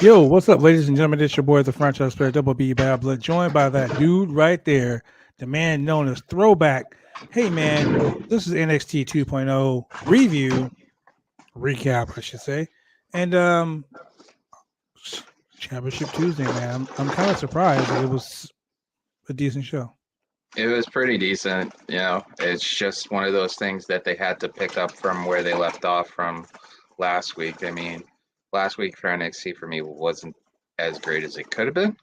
Yo, what's up, ladies and gentlemen? It's your boy, the franchise player, Double B Bad Blood, joined by that dude right there, the man known as Throwback. Hey, man, this is NXT 2.0 review, recap, I should say, and Championship Tuesday, man. I'm kind of surprised that it was a decent show. It was pretty decent. It's just one of those things that they had to pick up from where they left off from last week. I mean, last week for NXT for me wasn't as great as it could have been,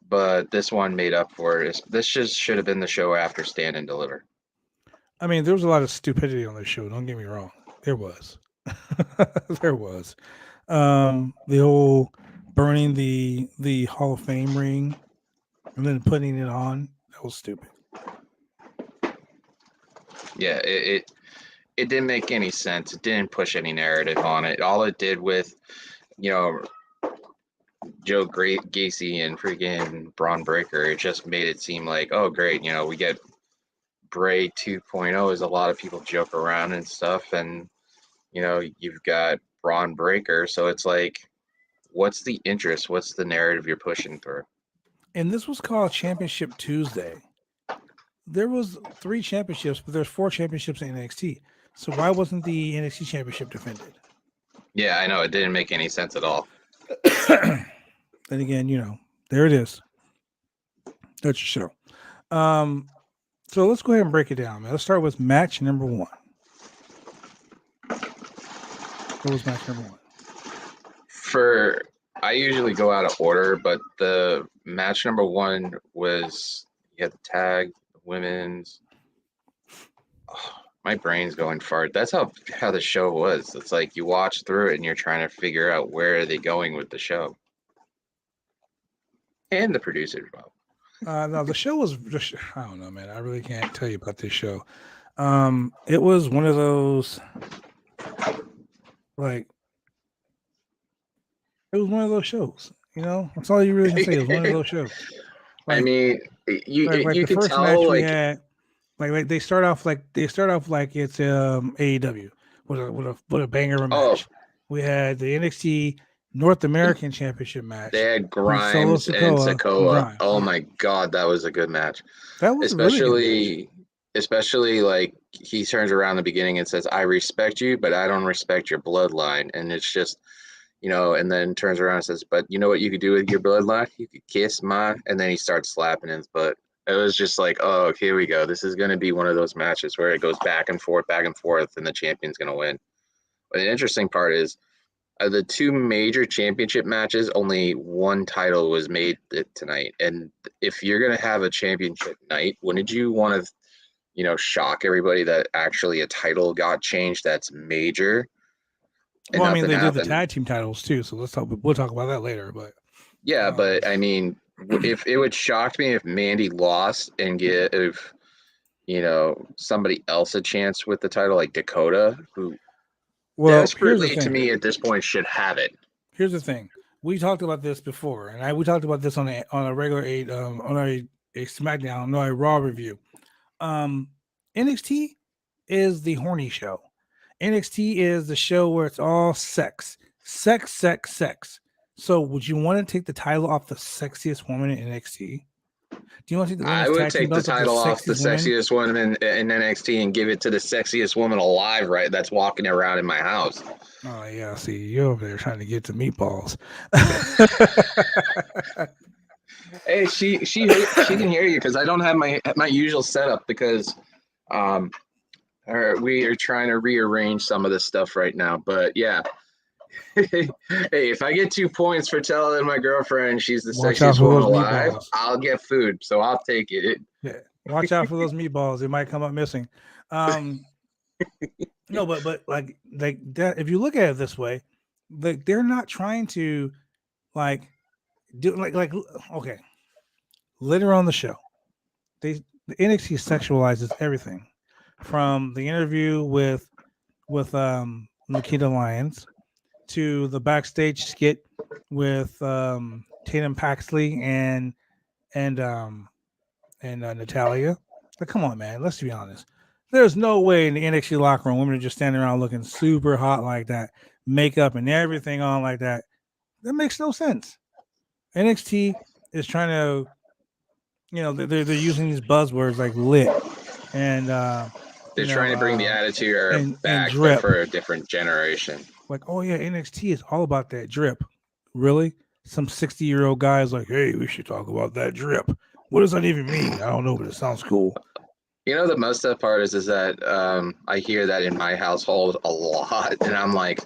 but this one made up for it. This just should have been the show after Stand and Deliver. I mean, there was a lot of stupidity on this show. Don't get me wrong. There was. There was. The whole burning the Hall of Fame ring and then putting it on. That was stupid. Yeah, it didn't make any sense. It didn't push any narrative on it. All it did with, you know, Joe Gacy and freaking Braun Breaker, it just made it seem like, oh, great, we get Bray 2.0 as a lot of people joke around and stuff. And, you've got Braun Breaker. So it's like, what's the interest? What's the narrative you're pushing through? And this was called Championship Tuesday. There was 3 championships, but there's 4 championships in NXT. So why wasn't the NXT championship defended? Yeah, I know. It didn't make any sense at all. Then again, there it is. That's your show. So let's go ahead and break it down, man. Let's start with match number 1. What was match number 1? I usually go out of order, but the match number 1 was, you had the tag, the women's. Oh, my brain's going fart. That's how the show was. It's like you watch through it and you're trying to figure out where are they going with the show. And the producers, Bob. No, the show was just, I don't know, man. I really can't tell you about this show. It was one of those, like, it was one of those shows, That's all you really can say. It was one of those shows. Like, I mean, you the can first tell, match we had, like they start off like it's AEW with a banger of a match. We had the NXT North American Championship match. They had Grimes and Sikoa. Oh my God, that was a good match. That was especially like he turns around in the beginning and says, "I respect you, but I don't respect your bloodline," and it's just. And then turns around and says, "But you know what you could do with your bloodline? You could kiss mine." And then he starts slapping his butt. It was just like, oh, here we go. This is going to be one of those matches where it goes back and forth, and the champion's going to win. But the interesting part is, the 2 major championship matches, only one title was made tonight. And if you're going to have a championship night, wouldn't you want to, shock everybody that actually a title got changed that's major? Well, I mean, they did the tag team titles too, so we'll talk about that later. But yeah, but I mean, if it would shock me if Mandy lost and give somebody else a chance with the title, like Dakota, who desperately to me at this point should have it. Here's the thing: we talked about this before, and we talked about this on a regular on a SmackDown, no, a Raw review. NXT is the horny show. NXT is the show where it's all sex. So would you want to take the title off the sexiest woman in NXT? Do you want to take the I would take the title off the sexiest woman in NXT and give it to the sexiest woman alive, right? That's walking around in my house. Oh yeah, see, you're over there trying to get to meatballs. Hey, she can hear you because I don't have my usual setup because we are trying to rearrange some of this stuff right now, but yeah. Hey, if I get 2 points for telling my girlfriend she's the sexiest woman alive, I'll get food, so I'll take it. Yeah, watch out for those meatballs; they might come up missing. No, but like that. If you look at it this way, like they're not trying to do okay. Later on the show, the NXT sexualizes everything. From the interview with Nikita Lyons to the backstage skit with Tatum Paxley and Natalia. Like, come on, man. Let's be honest. There's no way in the NXT locker room women are just standing around looking super hot like that, makeup and everything on like that. That makes no sense. NXT is trying to, they're using these buzzwords like lit and They're trying to bring the attitude era and back, but drip. for a different generation. Like, oh yeah, NXT is all about that drip. Really? Some 60-year-old guy is like, hey, we should talk about that drip. What does that even mean? I don't know, but it sounds cool. You know, the most of the part is that I hear that in my household a lot, and I'm like,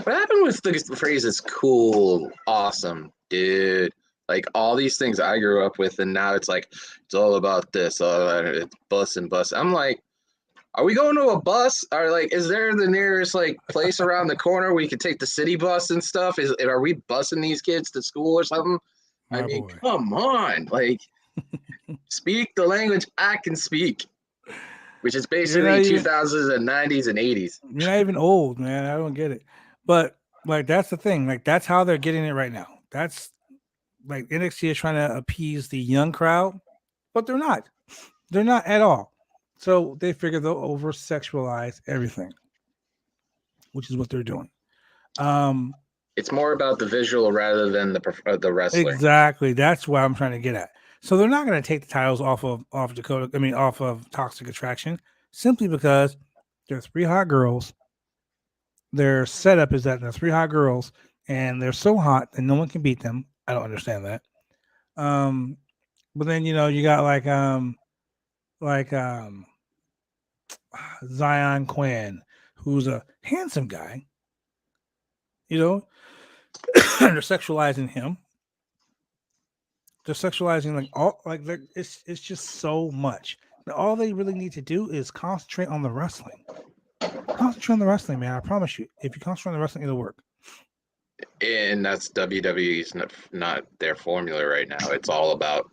what happened with the phrases "cool," "awesome," "dude"? Like all these things I grew up with, and now it's like it's all about this, all about it, it's bus and bus. I'm like, are we going to a bus? Or like, is there the nearest like place around the corner we could take the city bus and stuff? Are we busing these kids to school or something? I My mean, boy. come on, like speak the language I can speak, which is You're not basically even 2000s and 90s and 80s. you're not even old, man. I don't get it. But like that's the thing. Like that's how they're getting it right now. That's like NXT is trying to appease the young crowd, but they're not. They're not at all. So they figure they'll over sexualize everything, which is what they're doing. Um, It's more about the visual rather than the wrestler. exactly. That's what I'm trying to get at. So they're not going to take the titles off Dakota. I mean, off of Toxic Attraction, simply because they're three hot girls. Their setup is that they're three hot girls, and they're so hot that no one can beat them. I don't understand that. Um, but then you got like Zion Quinn, who's a handsome guy. They're sexualizing him. They're sexualizing it's just so much. All they really need to do is concentrate on the wrestling. Concentrate on the wrestling, man. I promise you. If you concentrate on the wrestling, it'll work. And that's WWE's not their formula right now. It's all about,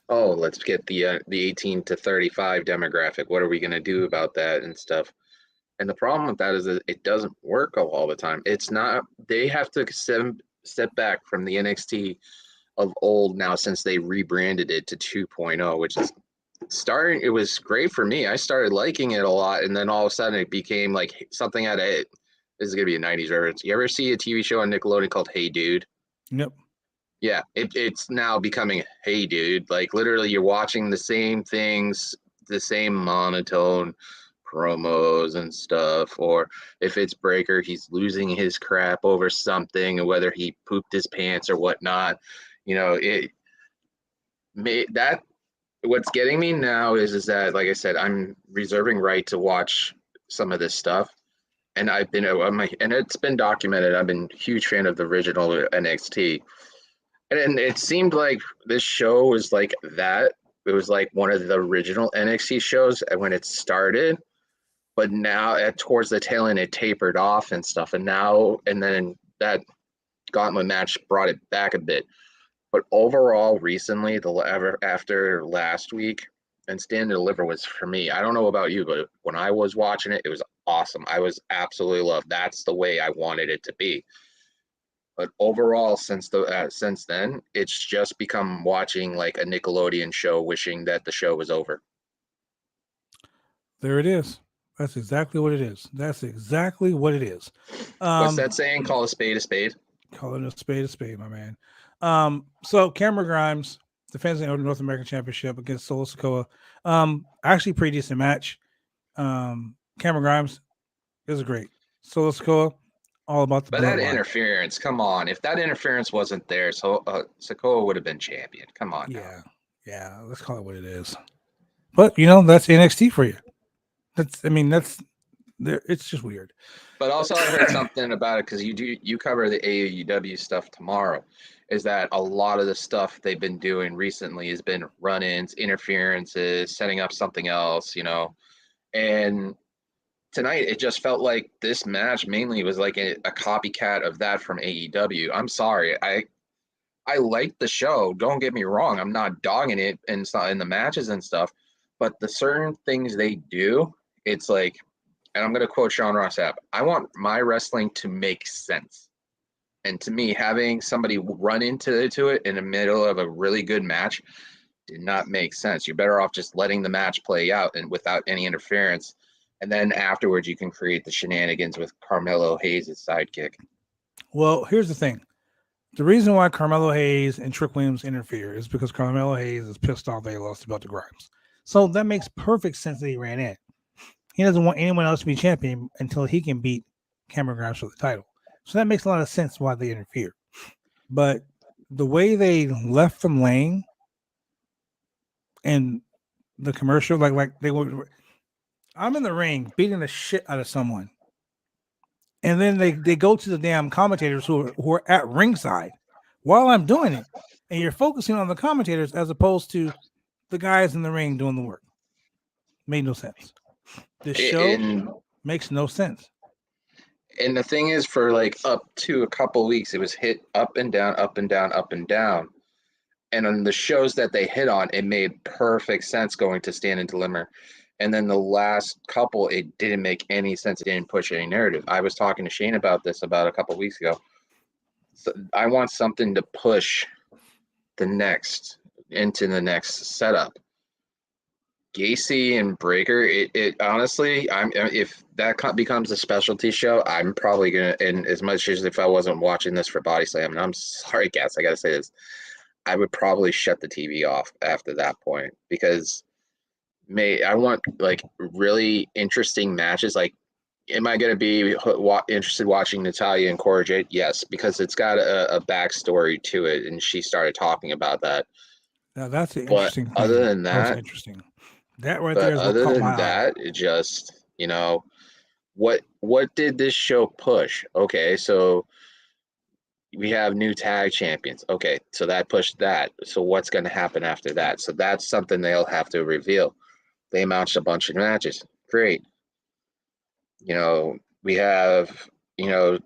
oh, let's get the 18 to 35 demographic. What are we going to do about that and stuff? And the problem with that is that it doesn't work all the time. It's not. They have to step back from the NXT of old now since they rebranded it to 2.0, which is starting. It was great for me. I started liking it a lot, and then all of a sudden it became like something out of it. This is gonna be a '90s reference. You ever see a TV show on Nickelodeon called Hey Dude? Yep. Yeah, it's now becoming Hey Dude. Like literally, you're watching the same things, the same monotone promos and stuff. Or if it's Breaker, he's losing his crap over something, and whether he pooped his pants or whatnot. It may that what's getting me now is that, like I said, I'm reserving right to watch some of this stuff, and and it's been documented. I've been a huge fan of the original NXT, and it seemed like this show was like that. It was like one of the original NXT shows when it started, but now towards the tail end, it tapered off and stuff, and then that gauntlet match brought it back a bit. But overall, recently, after last week, and Stand and Deliver was for me. I don't know about you, but when I was watching it, it was awesome. I was absolutely loved. That's the way I wanted it to be. But overall, since then, it's just become watching like a Nickelodeon show, wishing that the show was over. There it is. That's exactly what it is. That's exactly what it is. What's that saying? Call a spade a spade. Call it a spade, my man. So Cameron Grimes defends the North American Championship against Solo Sikoa. Actually, pretty decent match. Cameron Grimes is great. Solo Sikoa, all about the But that bloodline. interference, come on! If that interference wasn't there, so Sikoa would have been champion. Come on, now. Yeah. Let's call it what it is. But that's NXT for you. That's there. It's just weird. But also, I heard something about it because you cover the AEW stuff tomorrow. Is that a lot of the stuff they've been doing recently has been run-ins, interferences, setting up something else, And tonight, it just felt like this match mainly was like a copycat of that from AEW. I'm sorry, I like the show. Don't get me wrong. I'm not dogging it in the matches and stuff, but the certain things they do, it's like, and I'm going to quote Sean Ross Sapp, I want my wrestling to make sense. And to me, having somebody run into it in the middle of a really good match did not make sense. You're better off just letting the match play out and without any interference. And then afterwards, you can create the shenanigans with Carmelo Hayes' sidekick. Well, here's the thing. The reason why Carmelo Hayes and Trick Williams interfere is because Carmelo Hayes is pissed off they lost the belt to Grimes. So that makes perfect sense that he ran in. He doesn't want anyone else to be champion until he can beat Cameron Grimes for the title. So that makes a lot of sense why they interfere. But the way they left them laying and the commercial, like they were, I'm in the ring beating the shit out of someone. And then they go to the damn commentators who are at ringside while I'm doing it. And you're focusing on the commentators as opposed to the guys in the ring doing the work. Made no sense. This show makes no sense. And the thing is, for like up to a couple weeks, it was hit up and down, up and down, up and down. And on the shows that they hit on, it made perfect sense going to Stand and Deliver. And then the last couple, it didn't make any sense. It didn't push any narrative. I was talking to Shane about this about a couple weeks ago. So I want something to push into the next setup. Gacy and Breaker, it honestly, if that becomes a specialty show, I'm probably gonna, and as much as if I wasn't watching this for Bodyslam, and I'm sorry, Gas, I gotta say this, I would probably shut the TV off after that point, because I want like really interesting matches. Like, am I gonna be interested watching Natalya and Cora Jade? Yes, because it's got a backstory to it, and she started talking about that. Now that's the interesting thing. Other than that, interesting. That right there is what other caught than my that, eye. it just, what did this show push? Okay, so we have new tag champions. Okay, so that pushed that. So what's going to happen after that? So that's something they'll have to reveal. They announced a bunch of matches. Great. We have,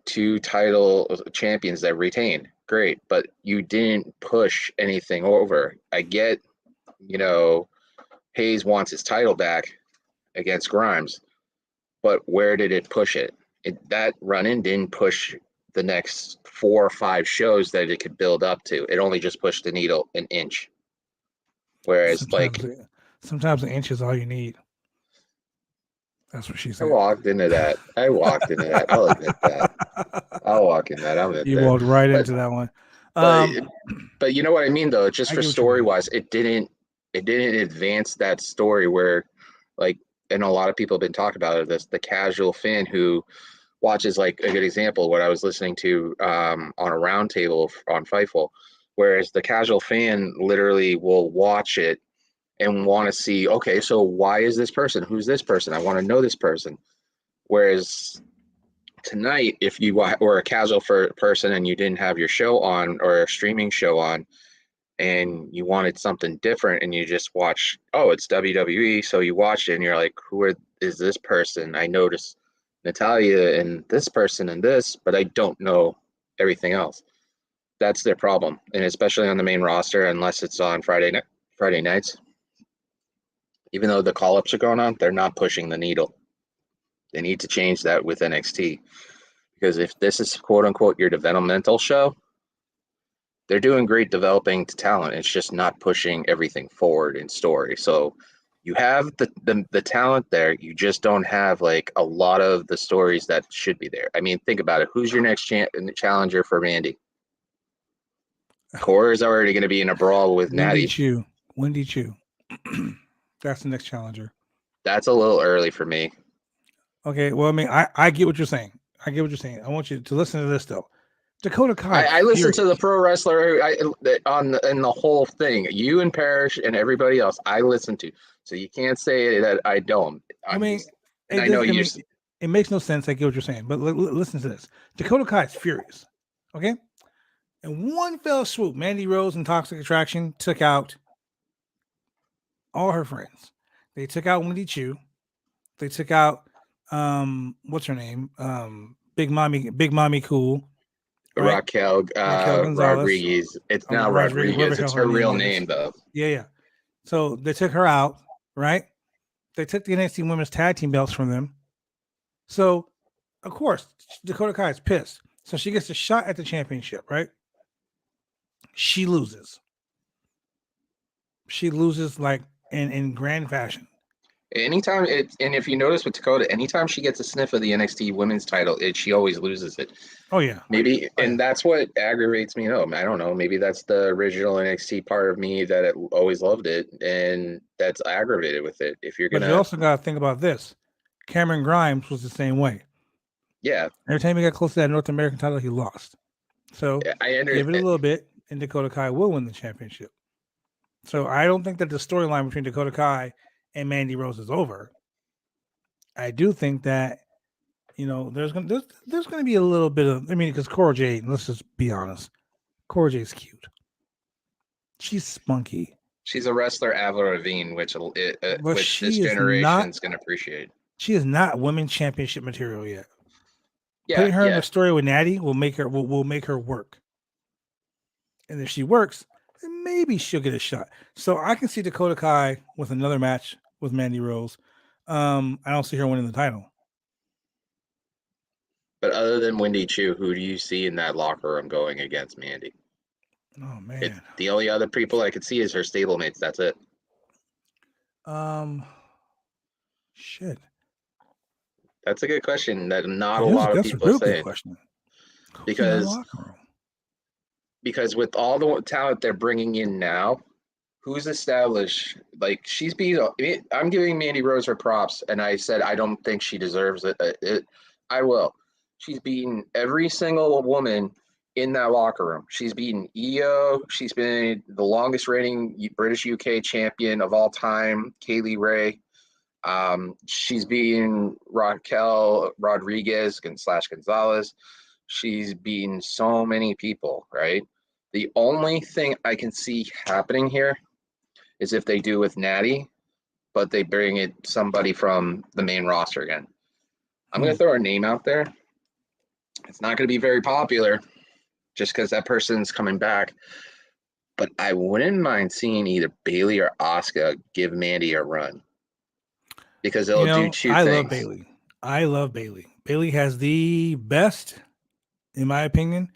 two title champions that retain. Great. But you didn't push anything over. I get, Hayes wants his title back against Grimes, but where did it push it? That run-in didn't push the next 4 or 5 shows that it could build up to. It only just pushed the needle an inch. Whereas, sometimes an inch is all you need. That's what she said. I walked into that. I'll admit that. I'll walk in that. I'll admit you that. walked right into that one. But you know what I mean, though. Just for story-wise, it didn't advance that story where, like, and a lot of people have been talking about this. The casual fan who watches, like, a good example, what I was listening to on a roundtable on Fightful, whereas the casual fan literally will watch it and want to see, okay, so why is this person? Who's this person? I want to know this person. Whereas tonight, if you were a casual person and you didn't have your show on or a streaming show on, and you wanted something different, and you just watch, oh, it's WWE, so you watch it and you're like, is this person? I noticed Natalya and this person and this, but I don't know everything else. That's their problem, and especially on the main roster, unless it's on Friday nights. Even though the call-ups are going on, they're not pushing the needle. They need to change that with NXT, because if this is quote-unquote your developmental show, they're doing great developing talent. It's just not pushing everything forward in story. So you have the talent there. You just don't have like a lot of the stories that should be there. I mean, think about it. Who's your next challenger for Mandy? Cora is already going to be in a brawl with Natty. Wendy Chu. That's the next challenger. That's a little early for me. Okay, well, I mean, I get what you're saying. I want you to listen to this though. Dakota Kai. I listened to the Pro Wrestler in the whole thing. You and Parrish and everybody else, I listened to. So you can't say that I don't. I mean, it makes no sense. I get what you're saying, but listen to this. Dakota Kai is furious. Okay, in one fell swoop, Mandy Rose and Toxic Attraction took out all her friends. They took out Wendy Chu. They took out what's her name? Big Mommy Cool. Right? Raquel Rodriguez. It's now Rodriguez. It's her real name, though. Yeah. So they took her out, right? They took the NXT Women's Tag Team belts from them. So, of course, Dakota Kai is pissed. So she gets a shot at the championship, right? She loses. She loses like in grand fashion. Anytime and if you notice with Dakota, anytime she gets a sniff of the NXT women's title, she always loses it. Oh yeah. Maybe, Oh, yeah. and that's what aggravates me. No, I don't know. Maybe that's the original NXT part of me that always loved it, and that's aggravated with it. If you're But you gonna, also got to think about this. Cameron Grimes was the same way. yeah, Every time he got close to that North American title, he lost. So I give it a understand. little bit, and Dakota Kai will win the championship. So I don't think that the storyline between Dakota Kai and Mandy Rose is over. I do think that there's gonna be a little bit of, I mean, because Cora Jade, let's just be honest, Cora Jade's cute. She's spunky. She's a wrestler, Avril Lavigne, which But this she is generation's gonna appreciate. She is not women's championship material yet. Yeah, Putting her in yeah. a story with Natty will make her work. And if she works, then maybe she'll get a shot. So I can see Dakota Kai with another match with Mandy Rose. I don't see her winning the title. But other than Wendy Chu, who do you see in that locker room going against Mandy? Oh man. The only other people I could see is her stablemates. That's it. Shit. That's a good question that not a lot of people That's a real say. good question. Because with all the talent they're bringing in now, who's established? Like she's being. I'm giving Mandy Rose her props, and I said I don't think she deserves it. I will. She's beaten every single woman in that locker room. She's beaten Io. She's been the longest reigning British UK champion of all time, Kaylee Ray. She's beaten Raquel Rodriguez / Gonzalez. She's beaten so many people, right? The only thing I can see happening here is if they do with Natty, but they bring it somebody from the main roster again. I'm going to throw a name out there. It's not going to be very popular just because that person's coming back. But I wouldn't mind seeing either Bayley or Asuka give Mandy a run. Because they'll do two things. I love Bayley. Bayley has the best, in my opinion,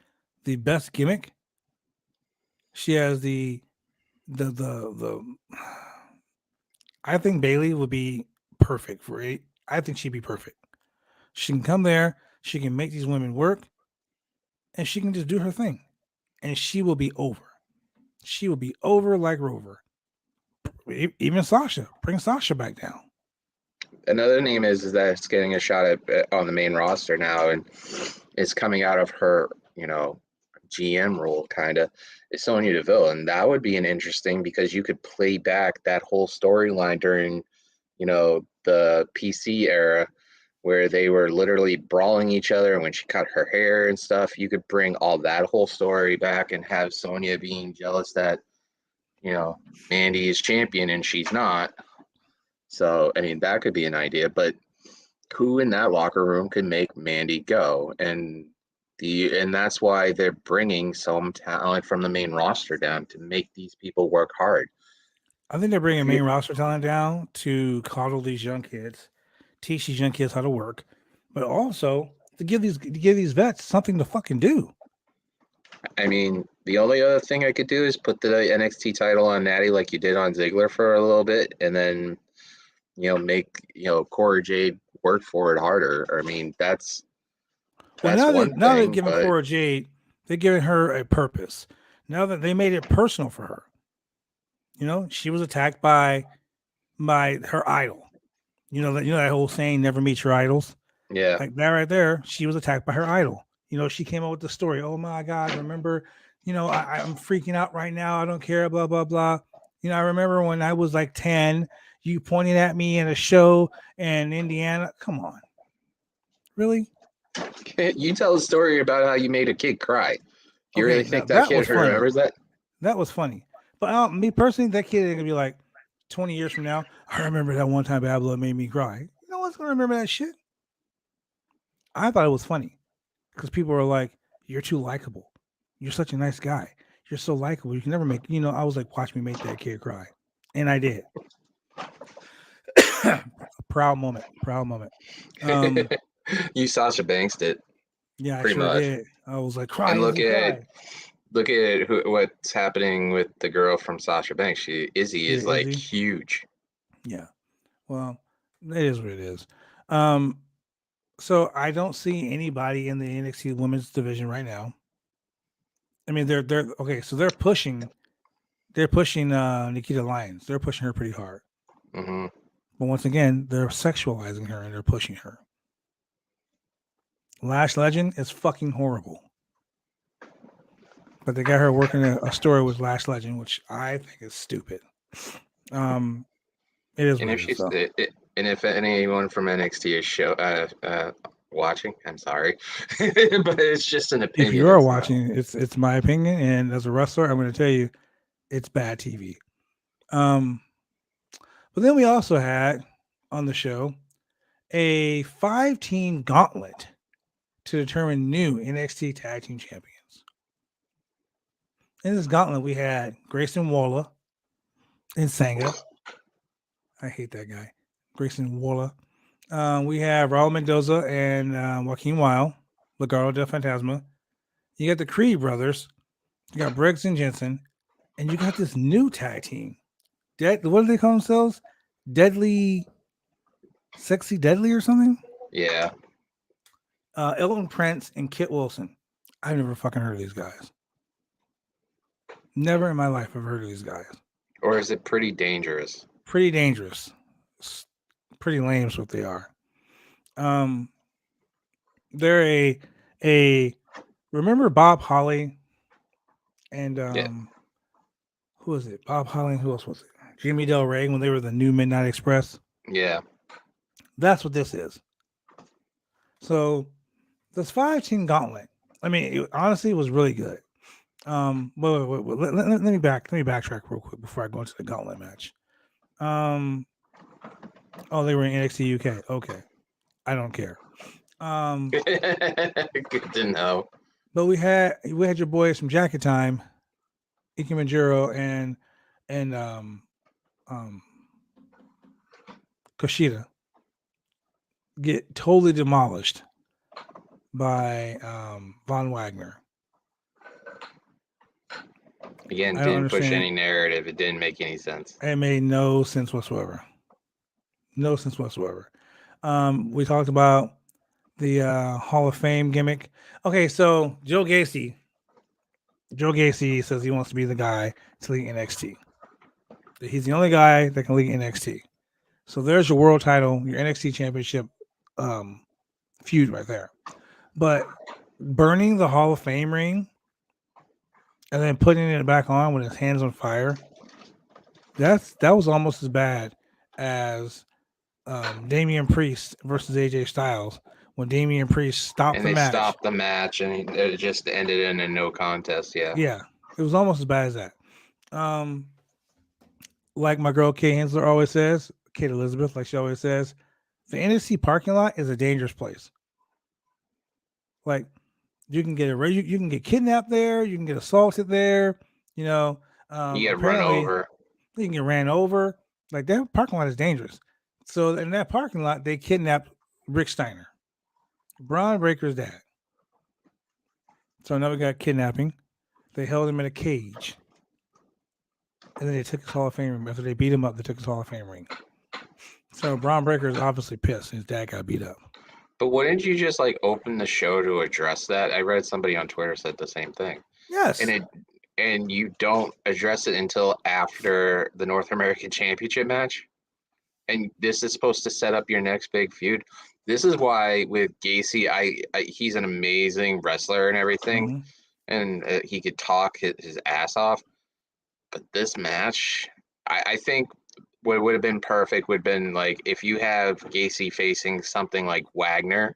the best gimmick. She has the I think Bayley would be perfect for it. I think she'd be perfect. She can come there, she can make these women work, and she can just do her thing. And she will be over. She will be over like Rover. Even Sasha. Bring Sasha back down. Another name is that's getting a shot at on the main roster now, and is coming out of her, GM role kind of, is Sonya Deville, and that would be an interesting because you could play back that whole storyline during, the PC era where they were literally brawling each other, and when she cut her hair and stuff, you could bring all that whole story back and have Sonya being jealous that, Mandy is champion and she's not. So, I mean, that could be an idea, but who in that locker room could make Mandy go? And that's why they're bringing some talent from the main roster down to make these people work hard. I think they're bringing main roster talent down to coddle these young kids, teach these young kids how to work, but also to give these vets something to fucking do. I mean, the only other thing I could do is put the NXT title on Natty like you did on Ziggler for a little bit, and then make Cora Jade work for it harder. I mean, that's now one now thing. They've given Cora Jade, they're giving her a purpose. Now that they made it personal for her, she was attacked by her idol. That whole saying, "Never meet your idols." Yeah, like that right there. She was attacked by her idol. She came up with the story. Oh my God! Remember, I'm freaking out right now. I don't care. Blah blah blah. I remember when I was like 10. You pointed at me in a show in Indiana. Come on, really? You tell a story about how you made a kid cry. Do you really think that kid remembers that? That was funny. But me personally, that kid is gonna be like 20 years from now. I remember that one time Bad Blood made me cry. No one's gonna remember that shit. I thought it was funny because people were like, "You're too likable. You're such a nice guy. You're so likable. You can never make." I was like, "Watch me make that kid cry," and I did. Proud moment. You Sasha Banks did. Yeah, I sure did. I was like, cry. And look at what's happening with the girl from Sasha Banks. Izzy is like huge. Yeah. Well, It is what it is. Um, so I don't see anybody in the NXT women's division right now. I mean, they're okay. So they're pushing Nikita Lyons. They're pushing her pretty hard. Hmm. But once again, they're sexualizing her and they're pushing her. Lash Legend is fucking horrible. But they got her working a story with Lash Legend, which I think is stupid. Um, it is And what if it is, she's though. and if anyone from NXT is watching, I'm sorry, but it's just an If you opinion. are It's not. watching, it's my opinion, and as a wrestler, I'm going to tell you, it's bad TV. Um, but then we also had on the show a 5-team gauntlet to determine new NXT Tag Team Champions. In this gauntlet, we had Grayson Waller and Sanga. I hate that guy, Grayson Waller. We have Raul Mendoza and Joaquin Wild, Legado del Fantasma. You got the Creed brothers. You got Briggs and Jensen, and you got this new tag team. What do they call themselves? Deadly, Sexy Deadly or something? Yeah. Elton Prince and Kit Wilson. I've never fucking heard of these guys. Never in my life have heard of these guys. Or is it pretty dangerous? Pretty dangerous. Pretty lame is what they are. Um, they're a remember Bob Holly and Yeah. who was it? Bob Holly and who else was it? Jimmy Del Rey when they were the new Midnight Express. Yeah. That's what this is. So this 5-team gauntlet. I mean, honestly, it was really good. Wait, let me backtrack real quick before I go into the gauntlet match. Oh, they were in NXT UK. Okay, I don't care. Good to know. But we had your boys from Jacket Time, Ike Manjuro and um Kushida get totally demolished by Von Wagner. Again, I don't didn't push understand. any narrative. It didn't make any sense. It made no sense whatsoever. No sense whatsoever. We talked about the Hall of Fame gimmick. Okay, so Joe Gacy says he wants to be the guy to lead NXT. He's the only guy that can lead NXT. So there's your world title, your NXT championship um, feud right there. But burning the Hall of Fame ring and then putting it back on with his hands on fire, that was almost as bad as Damian Priest versus AJ Styles when Damian Priest stopped And the they match. stopped the match, and it just ended in a no contest. Yeah. Yeah, it was almost as bad as that. Um, like my girl Kay Hensler always says, Kate Elizabeth, like she always says, the NXT parking lot is a dangerous place. Like you can get you can get kidnapped there, you can get assaulted there. You know, You get run apparently over. you can get ran over. Like that parking lot is dangerous. So in that parking lot, they kidnapped Rick Steiner, Braun Breaker's dad. So now we got kidnapping. They held him in a cage. And then they took his Hall of Fame ring. After they beat him up, they took his Hall of Fame ring. So Braun Breaker is obviously pissed. His dad got beat up. But wouldn't you just like open the show to address that? I read somebody on Twitter said the same thing. Yes. And you don't address it until after the North American Championship match. And this is supposed to set up your next big feud. This is why with Gacy, he's an amazing wrestler and everything, Mm-hmm. and he could talk his ass off. But this match, I think what would have been perfect would have been like if you have Gacy facing something like Wagner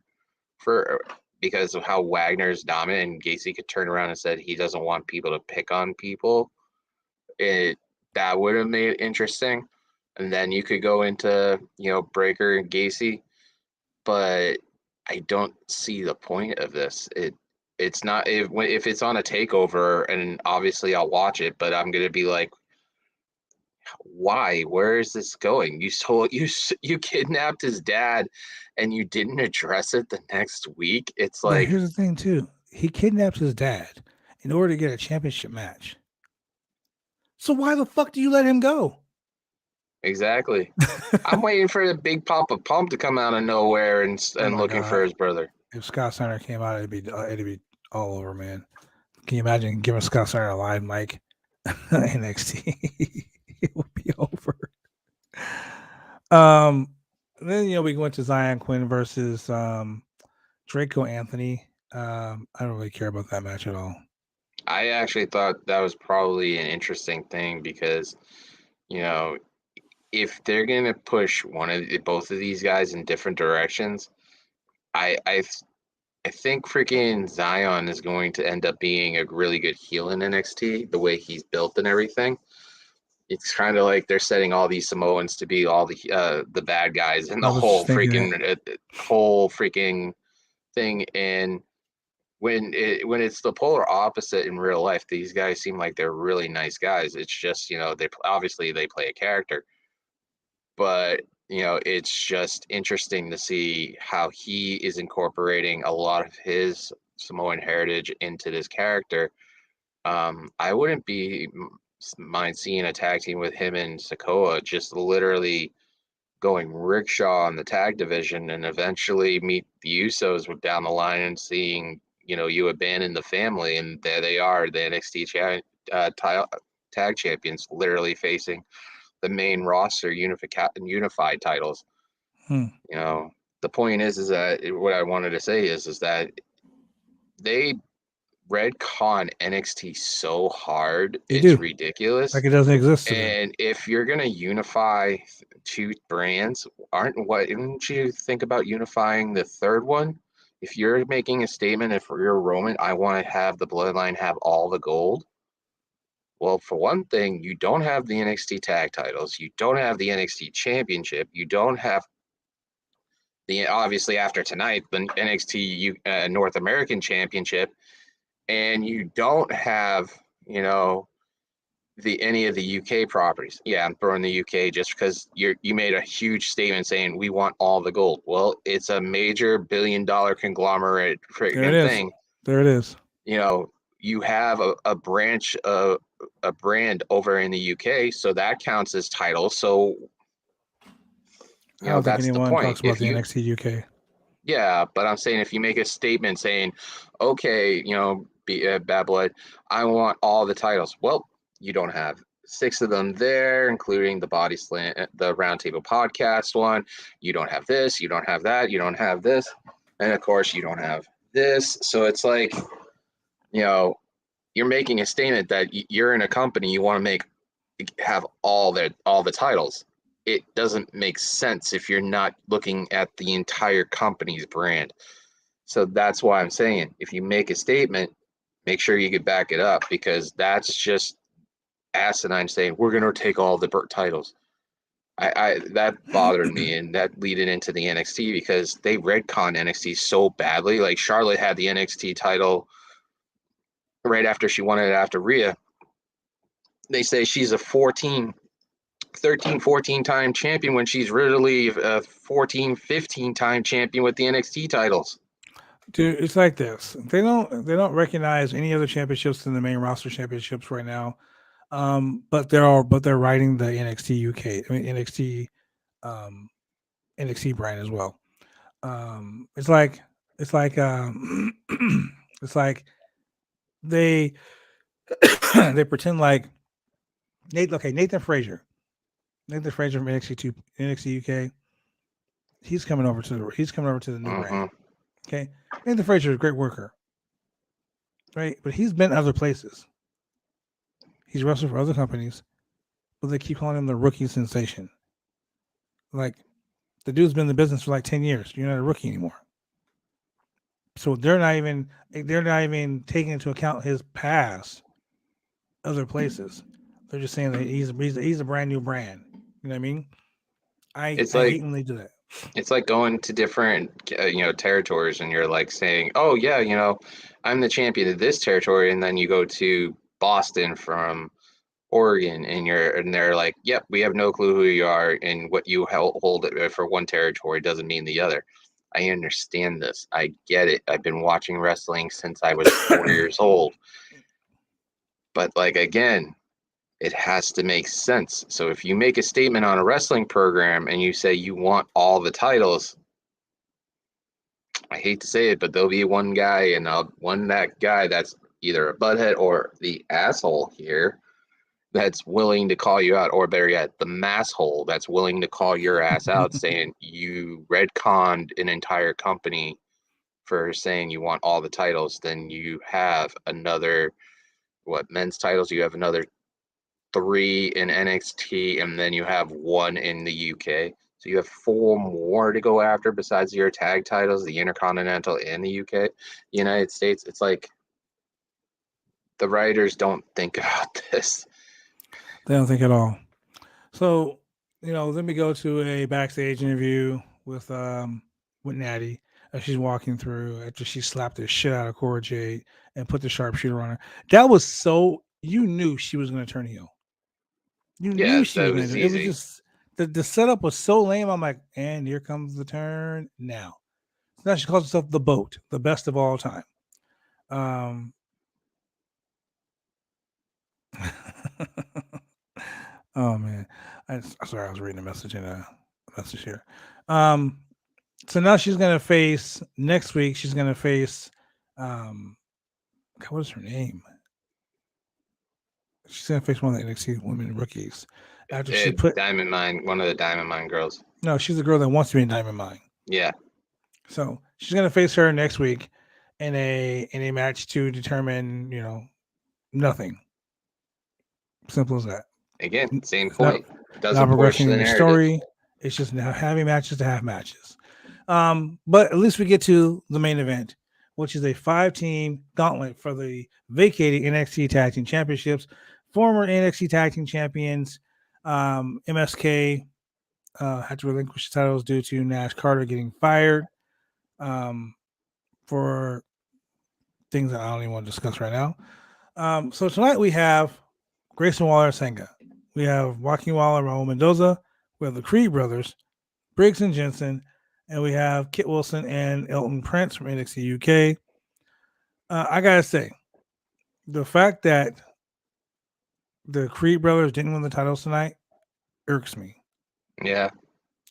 for because of how Wagner's dominant, and Gacy could turn around and said he doesn't want people to pick on people. It that would have made it interesting, and then you could go into Breaker and Gacy, but I don't see the point of this. It's not if it's on a takeover, and obviously I'll watch it, but I'm gonna be like, why? Where is this going? You kidnapped his dad, and you didn't address it the next week. It's But like here's the thing, too. He kidnaps his dad in order to get a championship match. So why the fuck do you let him go? Exactly. I'm waiting for the big Papa Pump to come out of nowhere and Oh my looking for God. his brother. If Scott Steiner came out, it'd be all over, man. Can you imagine giving Scott Steiner a live mic? NXT, it would be over. Then we went to Zion Quinn versus Draco Anthony. I don't really care about that match at all. I actually thought that was probably an interesting thing because, you know, if they're gonna push both of these guys in different directions, I think freaking Zion is going to end up being a really good heel in NXT, the way he's built and everything. It's kind of like they're setting all these Samoans to be all the bad guys in the I was just thinking that. whole freaking thing. And when it's the polar opposite in real life, these guys seem like they're really nice guys. It's just they obviously they play a character, but it's just interesting to see how he is incorporating a lot of his Samoan heritage into this character. I wouldn't mind seeing a tag team with him and Sikoa, just literally going rickshaw in the tag division and eventually meet the Usos down the line and seeing you abandon the family, and there they are, the NXT tag champions, literally facing the main roster unified titles. Hmm. The point is that what I wanted to say is that they retcon NXT so hard, They it's do. ridiculous. Like it doesn't exist to them. And if you're gonna unify two brands, wouldn't you think about unifying the third one? If you're making a statement, if you're Roman, I want to have the bloodline have all the gold. Well, for one thing, you don't have the NXT tag titles, you don't have the NXT championship, you don't have obviously after tonight the NXT North American championship, and you don't have any of the UK properties. Yeah, I'm throwing the UK just because you made a huge statement saying we want all the gold. Well, it's a major billion-dollar conglomerate There it freaking is. thing. There it is. You have a branch of a brand over in the UK, so that counts as title. So I don't think that's the anyone point. talks about the NXT UK. Yeah, but I'm saying if you make a statement saying, okay, Bad Blood, I want all the titles. Well, you don't have 6 of them there, including the Bodyslam, the Roundtable Podcast one. You don't have this. You don't have that. You don't have this, and of course, you don't have this. So it's like, you're making a statement that you're in a company. You want to have all the titles. It doesn't make sense if you're not looking at the entire company's brand. So that's why I'm saying if you make a statement, make sure you can back it up, because that's just asinine saying we're going to take all the titles. I that bothered me, and that leaded into the NXT because they retcon NXT so badly. Like Charlotte had the NXT title right after she won it after Rhea. They say she's a 13, 14 time champion when she's really a 14, 15 time champion with the NXT titles. Dude, it's like this. They don't recognize any other championships than the main roster championships right now. But they're writing the NXT UK. I mean NXT brand as well. It's like it's like it's like they they pretend like Nathan Frazier from NXT UK. He's coming over to the new brand. Okay, Nathan Frazier is a great worker, right? But he's been other places. He's wrestled for other companies, but they keep calling him the rookie sensation. Like, the dude's been in the business for like 10 years. You're not a rookie anymore. So they're not even taking into account his past other places. They're just saying that he's a brand new brand. You know what I mean? I hate when they do that. It's like going to different territories, and you're like saying, oh yeah, I'm the champion of this territory, and then you go to Boston from Oregon, and they're like, yep, we have no clue who you are, and what you hold for one territory doesn't mean the other. I understand this. I get it. I've been watching wrestling since I was 4 years old. But like, again, it has to make sense. So if you make a statement on a wrestling program and you say you want all the titles, I hate to say it, but there'll be one guy and that guy that's either a butthead or the asshole here that's willing to call you out, or better yet, the masshole that's willing to call your ass out saying you retconned an entire company for saying you want all the titles. Then you have another, men's titles? You have another 3 in NXT, and then you have 1 in the UK. So you have 4 more to go after besides your tag titles, the Intercontinental and the UK, United States. It's like the writers don't think about this. They don't think at all. So, let me go to a backstage interview with Natty as she's walking through after she slapped the shit out of Cora Jade and put the sharpshooter on her. That was so, you knew she was going to turn heel. You knew she was going to. It was just the setup was so lame. I'm like, and here comes the turn now. So now she calls herself the Boat, the best of all time. Oh man, sorry, I was reading a message in a message here. So now she's gonna face next week. She's gonna face, what is her name? She's gonna face one of the NXT women rookies after she put Diamond Mine, one of the Diamond Mine girls. No, she's the girl that wants to be in Diamond Mine. Yeah. So she's gonna face her next week in a match to determine, nothing. Simple as that. Again, same point. Doesn't progression in the story. It's just now having matches to have matches. But at least we get to the main event, which is a 5-team gauntlet for the vacated NXT Tag Team Championships. Former NXT Tag Team Champions MSK had to relinquish the titles due to Nash Carter getting fired for things that I don't even want to discuss right now. So tonight we have Grayson Waller and Senga. We have Joaquin Waller, Raul Mendoza. We have the Creed brothers, Briggs and Jensen, and we have Kit Wilson and Elton Prince from NXT UK. I gotta say, the fact that the Creed brothers didn't win the titles tonight irks me. Yeah.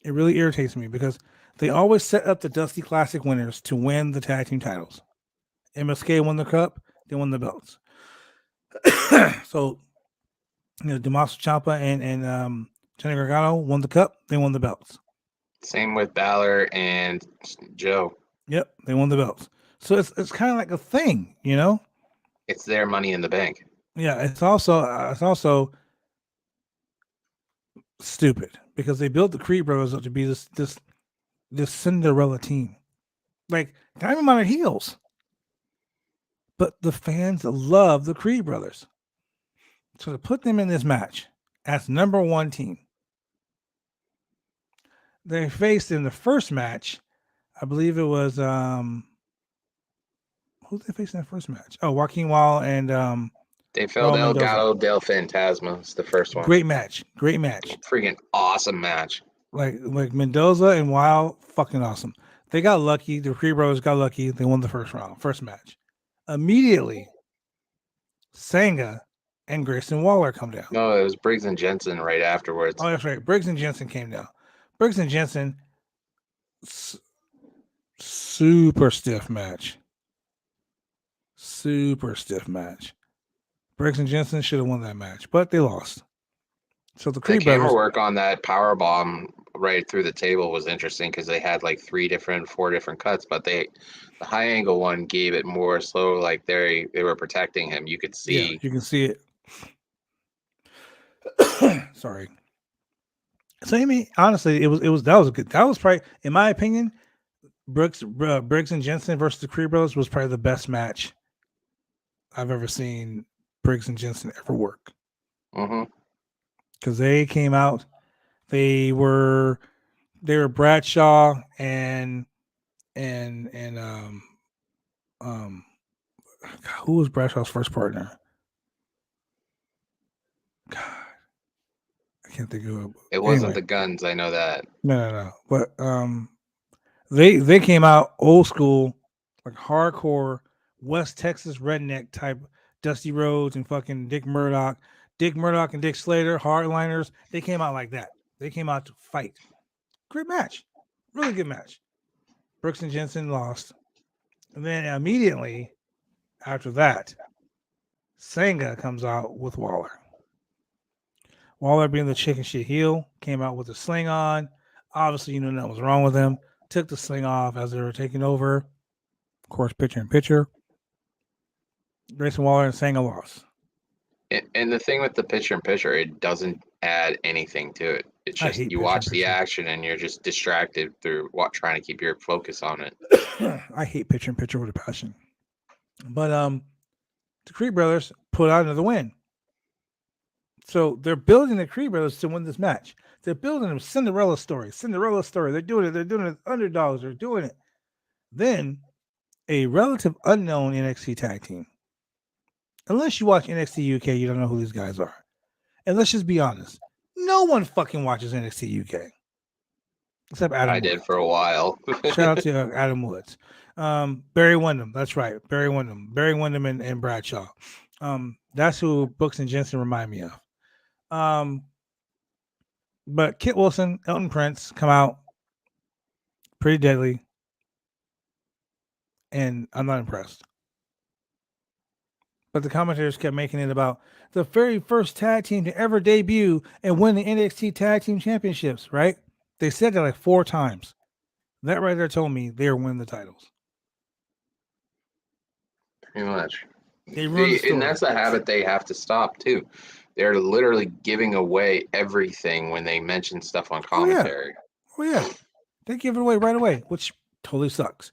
It really irritates me because they always set up the Dusty Classic winners to win the tag team titles. MSK won the cup, they won the belts. So, Tommaso Ciampa and Johnny Gargano won the cup, they won the belts. Same with Balor and Joe. Yep, they won the belts. So it's kind of like a thing, It's their Money in the Bank. Yeah, it's also stupid because they built the Creed brothers up to be this Cinderella team. Like, Diamond Mine are heels, but the fans love the Creed brothers. So to put them in this match as number 1 team, they faced in the first match, I believe it was who did they face in that first match? Oh, Joaquin Waller and Del Gato del Fantasma is the first one. Great match. Freaking awesome match. Like Mendoza and Wild, fucking awesome. They got lucky. The Creed brothers got lucky. They won the first match. Immediately, Senga and Grayson Waller come down. No, it was Briggs and Jensen right afterwards. Oh, that's right. Briggs and Jensen came down. Briggs and Jensen, super stiff match. Briggs and Jensen should have won that match, but they lost. So the Creed brothers, camera work on that power bomb right through the table was interesting because they had like 4 different cuts, but the high angle one gave it more slow, like they were protecting him. You could see. Yeah, you can see it. Sorry. So I mean, honestly, that was good. That was probably, in my opinion, Briggs and Jensen versus the Creed brothers was probably the best match I've ever seen Briggs and Jensen ever work. Because they came out, they were Bradshaw and who was Bradshaw's first partner? God, I can't think of it. It wasn't the Guns, I know that. No. But they came out old school, like hardcore West Texas redneck type, Dusty Rhodes and fucking Dick Murdoch. Dick Murdoch and Dick Slater, hardliners, they came out like that. They came out to fight. Great match. Really good match. Brooks and Jensen lost. And then immediately after that, Sanga comes out with Waller. Waller, being the chicken shit heel, came out with a sling on. Obviously, you know nothing was wrong with him. Took the sling off as they were taking over. Of course, picture in picture. Grayson Waller and Sanga lost. And the thing with the picture in picture, it doesn't add anything to it. It's just you watch the action and you're just distracted through trying to keep your focus on it. I hate picture in picture with a passion. But the Creed brothers put out another win. So they're building the Creed brothers to win this match. They're building a Cinderella story. They're doing it. They're doing it. Underdogs are doing it. Then a relative unknown NXT tag team. Unless you watch NXT UK, you don't know who these guys are. And let's just be honest. No one fucking watches NXT UK. Except Adam Woods. Did for a while. Shout out to Adam Woods. Barry Windham. That's right. Barry Windham and Bradshaw. That's who Brooks and Jensen remind me of. But Kit Wilson, Elton Prince come out pretty deadly. And I'm not impressed. But the commentators kept making it about the very first tag team to ever debut and win the NXT Tag Team Championships, right? They said that like 4 times. That right there told me they were winning the titles. Pretty much. And that's a habit they have to stop, too. They're literally giving away everything when they mention stuff on commentary. Oh, yeah. They give it away right away, which totally sucks.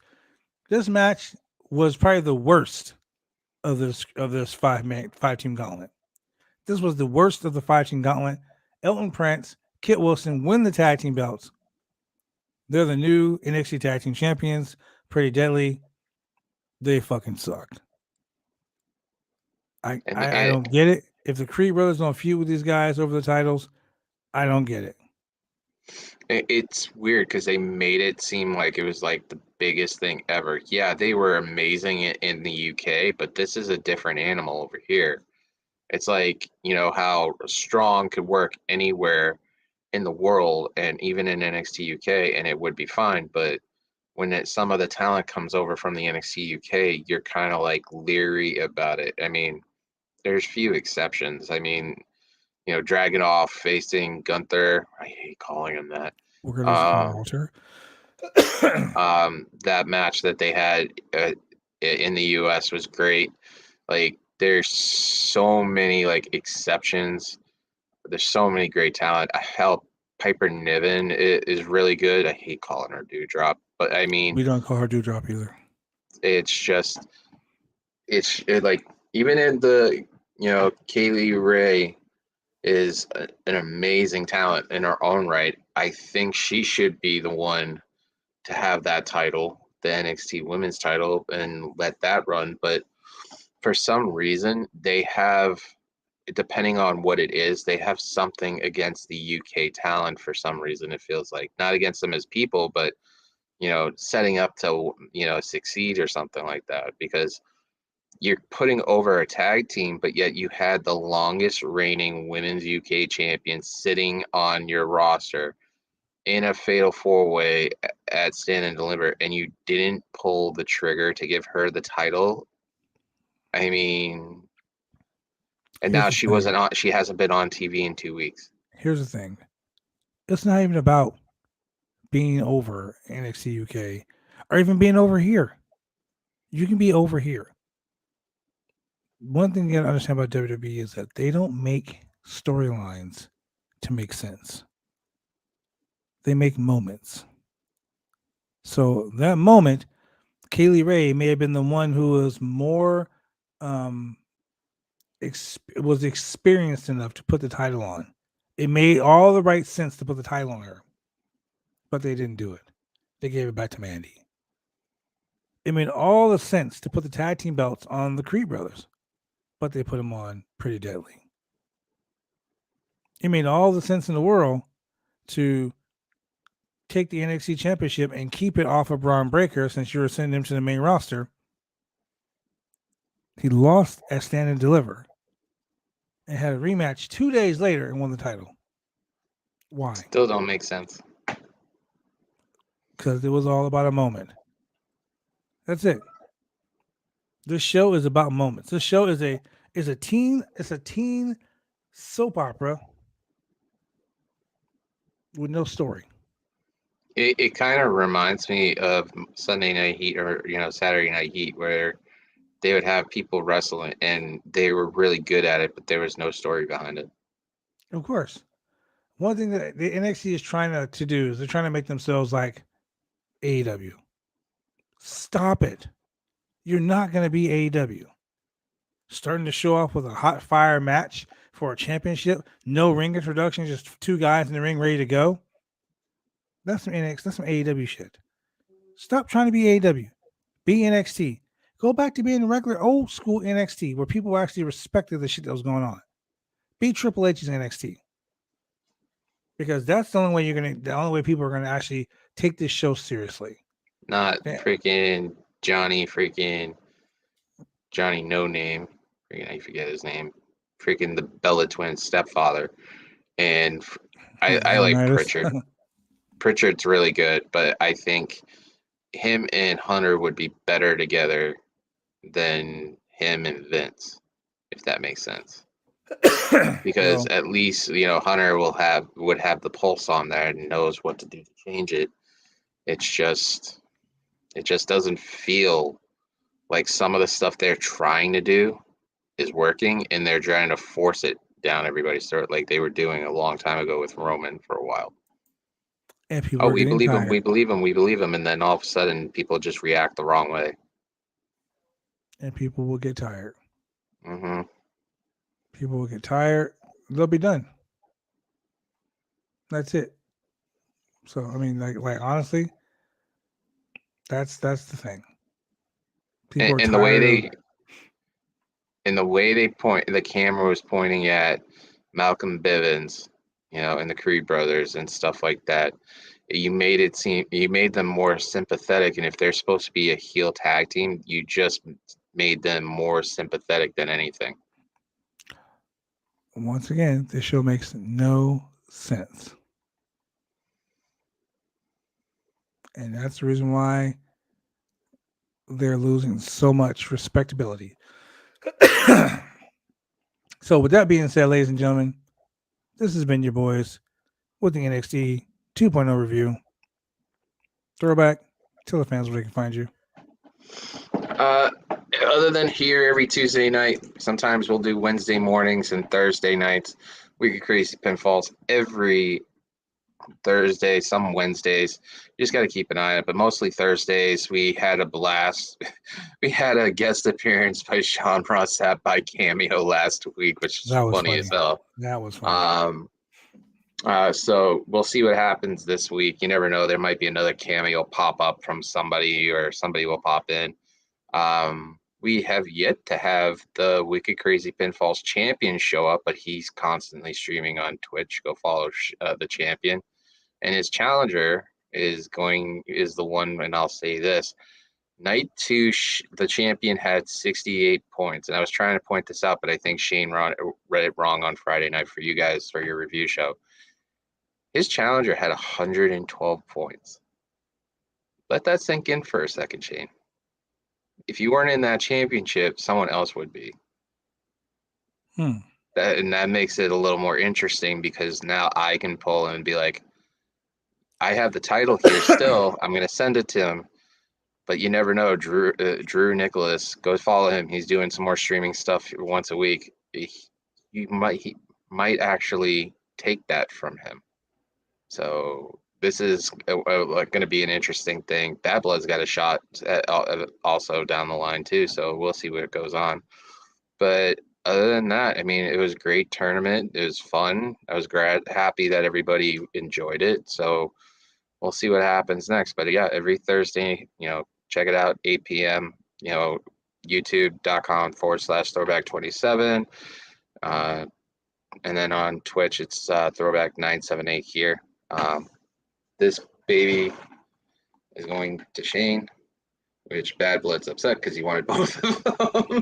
This match was probably the worst of this 5-team gauntlet. This was the worst of the 5-team gauntlet. Elton Prince, Kit Wilson win the tag team belts. They're the new NXT Tag Team Champions. Pretty deadly. They fucking sucked. I don't get it. If the Creed brothers don't feud with these guys over the titles, I don't get it. It's weird because they made it seem like it was like the biggest thing ever. Yeah, they were amazing in the UK, but this is a different animal over here. It's like, you know, how Strong could work anywhere in the world and even in NXT UK and it would be fine. But when some of the talent comes over from the NXT UK, you're kind of like leery about it. I mean, there's few exceptions. I mean, you know, Dragunov facing Gunther. I hate calling him that. Walter. That match that they had in the US was great. Like, there's so many like exceptions. There's so many great talent. Hell, Piper Niven is really good. I hate calling her Dewdrop, but I mean, we don't call her Dewdrop either. It's just, it's like even in the, you know, Kaylee Ray is an amazing talent in her own right. I think she should be the one to have that title, the NXT Women's title, and let that run. But for some reason, they have, depending on what it is, they have something against the UK talent for some reason. It feels like not against them as people, but, you know, setting up to, you know, succeed or something like that, because you're putting over a tag team, but yet you had the longest reigning women's UK champion sitting on your roster in a fatal 4-way at Stand and Deliver, and you didn't pull the trigger to give her the title. I mean, and now she hasn't been on TV in 2 weeks. Here's the thing. It's not even about being over NXT UK or even being over here. You can be over here. One thing you gotta understand about WWE is that they don't make storylines to make sense. They make moments. So that moment, Kaylee Ray may have been the one who was more was experienced enough to put the title on. It made all the right sense to put the title on her, but they didn't do it. They gave it back to Mandy. It made all the sense to put the tag team belts on the Creed brothers, but they put them on Pretty Deadly. It made all the sense in the world to take the NXT championship and keep it off of Braun Breaker since you were sending him to the main roster. He lost at Stand and Deliver. and had a rematch 2 days later and won the title. Why? Still don't make sense. Because it was all about a moment. That's it. This show is about moments. This show is a teen soap opera with no story. It kind of reminds me of Sunday Night Heat or Saturday Night Heat, where they would have people wrestling and they were really good at it, but there was no story behind it. Of course. One thing that the NXT is trying to do is they're trying to make themselves like AEW. Stop it. You're not going to be AEW. Starting to show off with a hot fire match for a championship, no ring introduction, just two guys in the ring ready to go. That's some NXT, that's some AEW shit. Stop trying to be AEW. Be NXT. Go back to being regular old school NXT where people actually respected the shit that was going on. Be Triple H's NXT. Because that's the only way people are gonna actually take this show seriously. Not freaking Johnny No Name. Freaking I forget his name. Freaking the Bella Twins stepfather. And I like Pritchard. Pritchard's really good, but I think him and Hunter would be better together than him and Vince, if that makes sense. Because at least Hunter would have the pulse on there and knows what to do to change it. It just doesn't feel like some of the stuff they're trying to do is working, and they're trying to force it down everybody's throat like they were doing a long time ago with Roman for a while. And people we believe him, we believe him, and then all of a sudden people just react the wrong way. And people will get tired. Mm-hmm. People will get tired. They'll be done. That's it. So I mean, like honestly, that's the thing. People and the way they point, the camera was pointing at Malcolm Bivens, and the Creed brothers and stuff like that. You made them more sympathetic, and if they're supposed to be a heel tag team, you just made them more sympathetic than anything. Once again, this show makes no sense. And that's the reason why they're losing so much respectability. So with that being said, ladies and gentlemen, this has been your boys with the NXT 2.0 review. Throwback, tell the fans where they can find you. Other than here every Tuesday night, sometimes we'll do Wednesday mornings and Thursday nights. Wicked Crazy Pinfalls every Thursday, some Wednesdays. You just got to keep an eye on it, but mostly Thursdays. We had a blast. We had a guest appearance by Sean Ross Sapp by Cameo last week, which was funny as hell. That was funny. So we'll see what happens this week. You never know. There might be another cameo pop up from somebody, or somebody will pop in. We have yet to have the Wicked Crazy Pinfalls champion show up, but he's constantly streaming on Twitch. Go follow the champion. And his challenger is the one, and I'll say this. Night 2, the champion had 68 points. And I was trying to point this out, but I think Shane read it wrong on Friday night for you guys for your review show. His challenger had 112 points. Let that sink in for a second, Shane. If you weren't in that championship, someone else would be. That makes it a little more interesting, because now I can pull and be like, I have the title here still. I'm going to send it to him. But you never know. Drew Nicholas, go follow him. He's doing some more streaming stuff once a week. He might actually take that from him. So this is going to be an interesting thing. Bad Blood's got a shot also down the line too. So we'll see what goes on. But other than that, I mean, it was a great tournament. It was fun. I was happy that everybody enjoyed it. So we'll see what happens next. But yeah, every Thursday, check it out, 8 p.m., youtube.com/throwback27. And then on Twitch, it's throwback978 here. This baby is going to Shane, which Bad Blood's upset because he wanted both of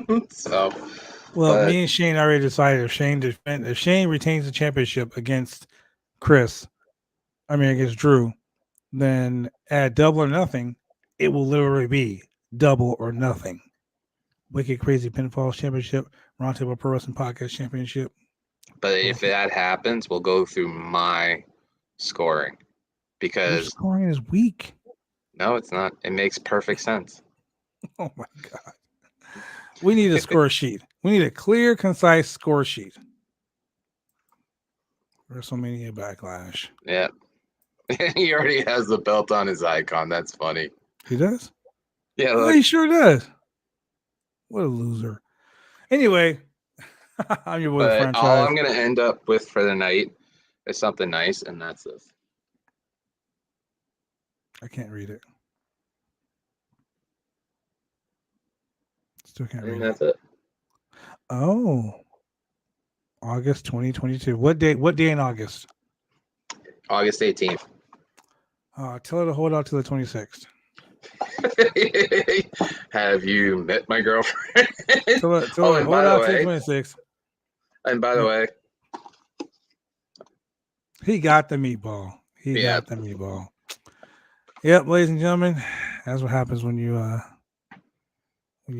them. So Well, But me and Shane already decided if Shane retains the championship against against Drew, then at Double or Nothing, it will literally be Double or Nothing. Wicked Crazy Pinfall Championship, Roundtable Pro Wrestling Podcast Championship. if that happens, we'll go through my scoring Your because scoring is weak. no, it's not. It makes perfect sense. Oh my god. We need a score sheet. We need a clear, concise score sheet. WrestleMania Backlash. Yeah. He already has the belt on his icon. That's funny. He does? Yeah, Oh, look. he sure does. What a loser. Anyway, I'm your boy, the But franchise. all I'm going to end up with for the night is something nice, and that's this. I can't read it. Still can't read And it. that's it. Oh. August 2022. What day in August? August 18th. Tell her to hold out till the 26th. Have you met my girlfriend? Tell her and hold by the out till the way, 26th. and by the way, He got the meatball. He Yeah. got the meatball. Yep, ladies and gentlemen, that's what happens when you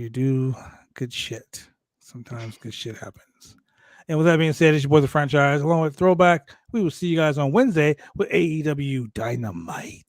do good shit. Sometimes good shit happens. And with that being said, it's your boy, the franchise, along with Throwback. We will see you guys on Wednesday with AEW Dynamite.